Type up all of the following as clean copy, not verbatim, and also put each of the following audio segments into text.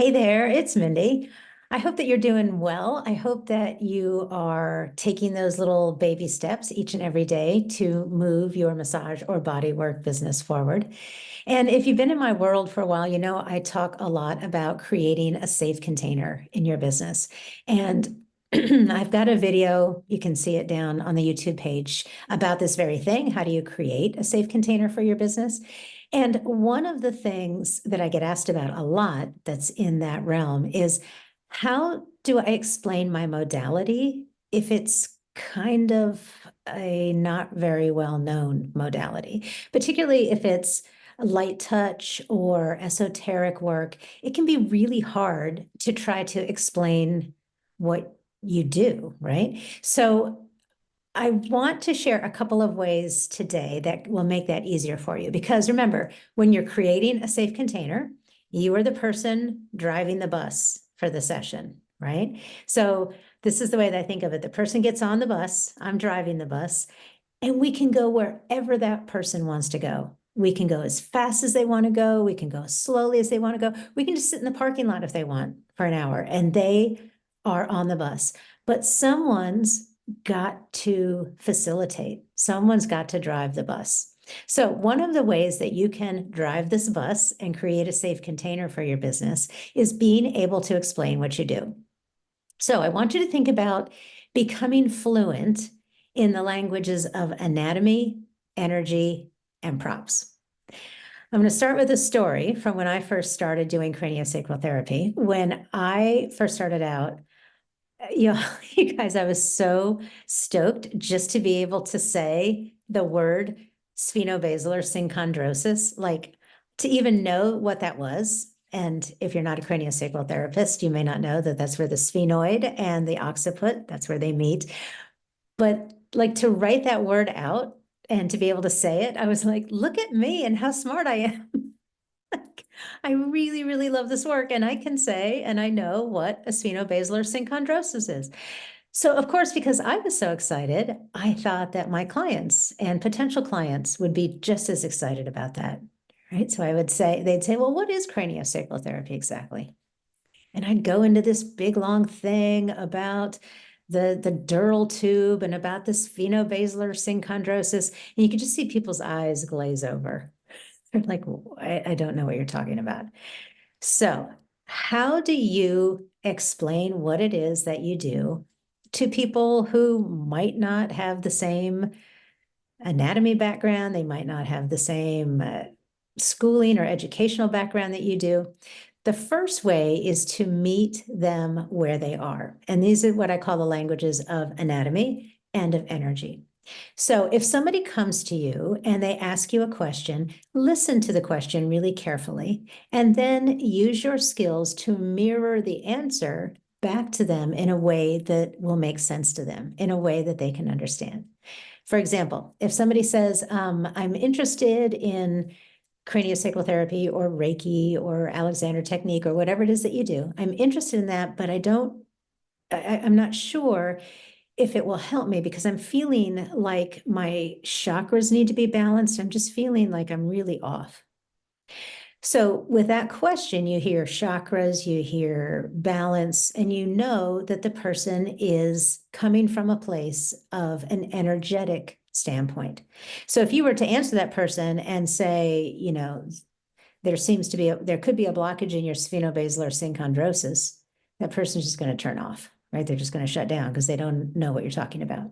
Hey there, it's Mindy. I hope that you're doing well. I hope that you are taking those little baby steps each and every day to move your massage or bodywork business forward. And if you've been in my world for a while, you know I talk a lot about creating a safe container in your business. And I've got a video, you can see it down on the YouTube page about this very thing. How do you create a safe container for your business? And one of the things that I get asked about a lot that's in that realm is how do I explain my modality if it's kind of a not very well known modality, particularly if it's light touch or esoteric work. It can be really hard to try to explain what you do, right? So I want to share a couple of ways today that will make that easier for you. Because remember, when you're creating a safe container, you are the person driving the bus for the session, right? So this is the way that I think of it. The person gets on the bus, I'm driving the bus, and we can go wherever that person wants to go. We can go as fast as they want to go. We can go as slowly as they want to go. We can just sit in the parking lot if they want for an hour, and they are on the bus. But someone's got to facilitate. Someone's got to drive the bus. So one of the ways that you can drive this bus and create a safe container for your business is being able to explain what you do. So I want you to think about becoming fluent in the languages of anatomy, energy, and props. I'm going to start with a story from when I first started doing craniosacral therapy. When I first started out, you guys, I was so stoked just to be able to say the word sphenobasalar synchondrosis, like to even know what that was. And if you're not a craniosacral therapist, you may not know that that's where the sphenoid and the occiput, that's where they meet. But like to write that word out and to be able to say it, I was like, look at me and how smart I am. I really, really love this work. And I can say, and I know what a sphenobasalar synchondrosis is. So of course, because I was so excited, I thought that my clients and potential clients would be just as excited about that, right? So I would say, they'd say, well, what is craniosacral therapy exactly? And I'd go into this big, long thing about the dural tube and about this sphenobasalar synchondrosis. And you could just see people's eyes glaze over. They're like, I don't know what you're talking about. So how do you explain what it is that you do to people who might not have the same anatomy background? They might not have the same schooling or educational background that you do. The first way is to meet them where they are. And these are what I call the languages of anatomy and of energy. So if somebody comes to you and they ask you a question, listen to the question really carefully, and then use your skills to mirror the answer back to them in a way that will make sense to them, in a way that they can understand. For example, if somebody says, I'm interested in craniosacral therapy or Reiki or Alexander technique or whatever it is that you do, I'm interested in that, but I'm not sure if it will help me because I'm feeling like my chakras need to be balanced. I'm just feeling like I'm really off. So with that question, you hear chakras, you hear balance, and you know that the person is coming from a place of an energetic standpoint. So if you were to answer that person and say, you know, there could be a blockage in your sphenobasalar synchondrosis, that person's just going to turn off, right? They're just going to shut down because they don't know what you're talking about.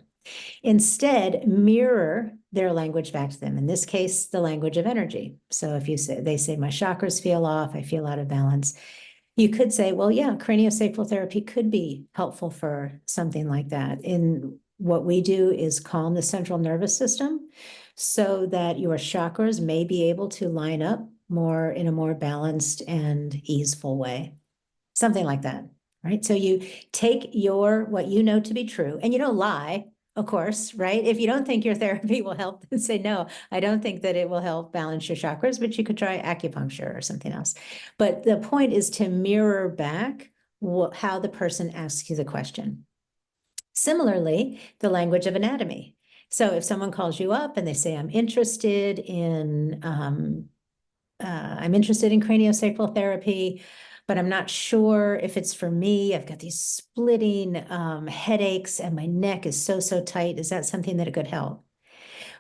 Instead, mirror their language back to them. In this case, the language of energy. So if they say, my chakras feel off, I feel out of balance. You could say, well, yeah, craniosacral therapy could be helpful for something like that. In what we do is calm the central nervous system so that your chakras may be able to line up more in a more balanced and easeful way. Something like that, right? So you take what you know to be true, and you don't lie, of course, right? If you don't think your therapy will help, then say, no, I don't think that it will help balance your chakras, but you could try acupuncture or something else. But the point is to mirror back how the person asks you the question. Similarly, the language of anatomy. So if someone calls you up and they say, I'm interested in craniosacral therapy, but I'm not sure if it's for me. I've got these splitting headaches and my neck is so tight. Is that something that it could help?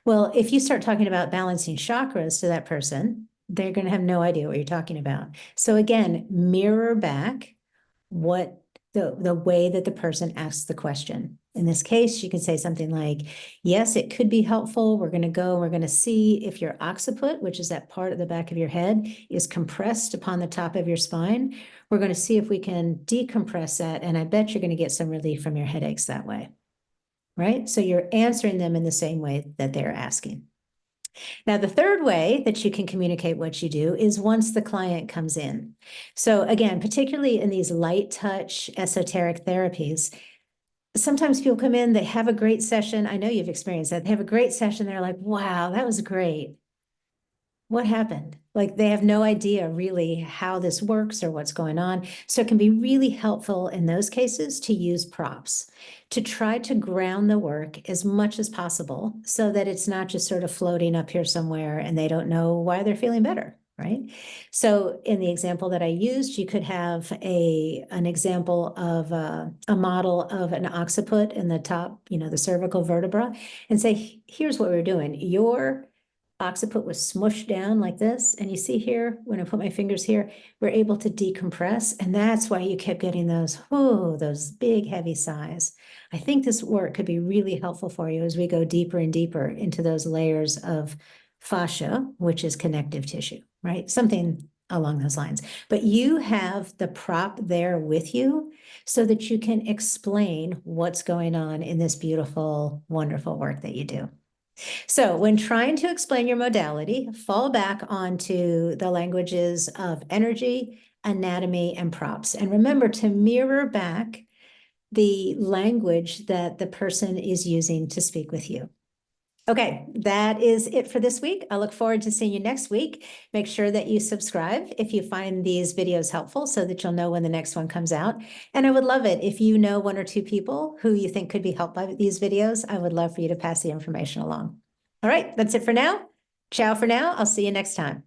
Well, if you start talking about balancing chakras to that person, they're going to have no idea what you're talking about. So again, mirror back what the way that the person asks the question. In this case, you can say something like, yes, it could be helpful. We're going to see if your occiput, which is that part of the back of your head, is compressed upon the top of your spine. We're going to see if we can decompress that. And I bet you're going to get some relief from your headaches that way. Right? So you're answering them in the same way that they're asking. Now, the third way that you can communicate what you do is once the client comes in. So again, particularly in these light touch esoteric therapies, sometimes people come in, they have a great session. I know you've experienced that. They have a great session. They're like, wow, that was great. What happened? Like they have no idea really how this works or what's going on. So it can be really helpful in those cases to use props to try to ground the work as much as possible so that it's not just sort of floating up here somewhere and they don't know why they're feeling better, right? So in the example that I used, you could have an example of a model of an occiput in the top, the cervical vertebra, and say, here's what we're doing. Your occiput was smushed down like this. And you see here, when I put my fingers here, we're able to decompress. And that's why you kept getting those big, heavy sighs. I think this work could be really helpful for you as we go deeper and deeper into those layers of fascia, which is connective tissue, right? Something along those lines. But you have the prop there with you so that you can explain what's going on in this beautiful, wonderful work that you do. So when trying to explain your modality, fall back onto the languages of energy, anatomy, and props. And remember to mirror back the language that the person is using to speak with you. Okay, that is it for this week. I look forward to seeing you next week. Make sure that you subscribe if you find these videos helpful so that you'll know when the next one comes out. And I would love it if you know one or two people who you think could be helped by these videos. I would love for you to pass the information along. All right, that's it for now. Ciao for now. I'll see you next time.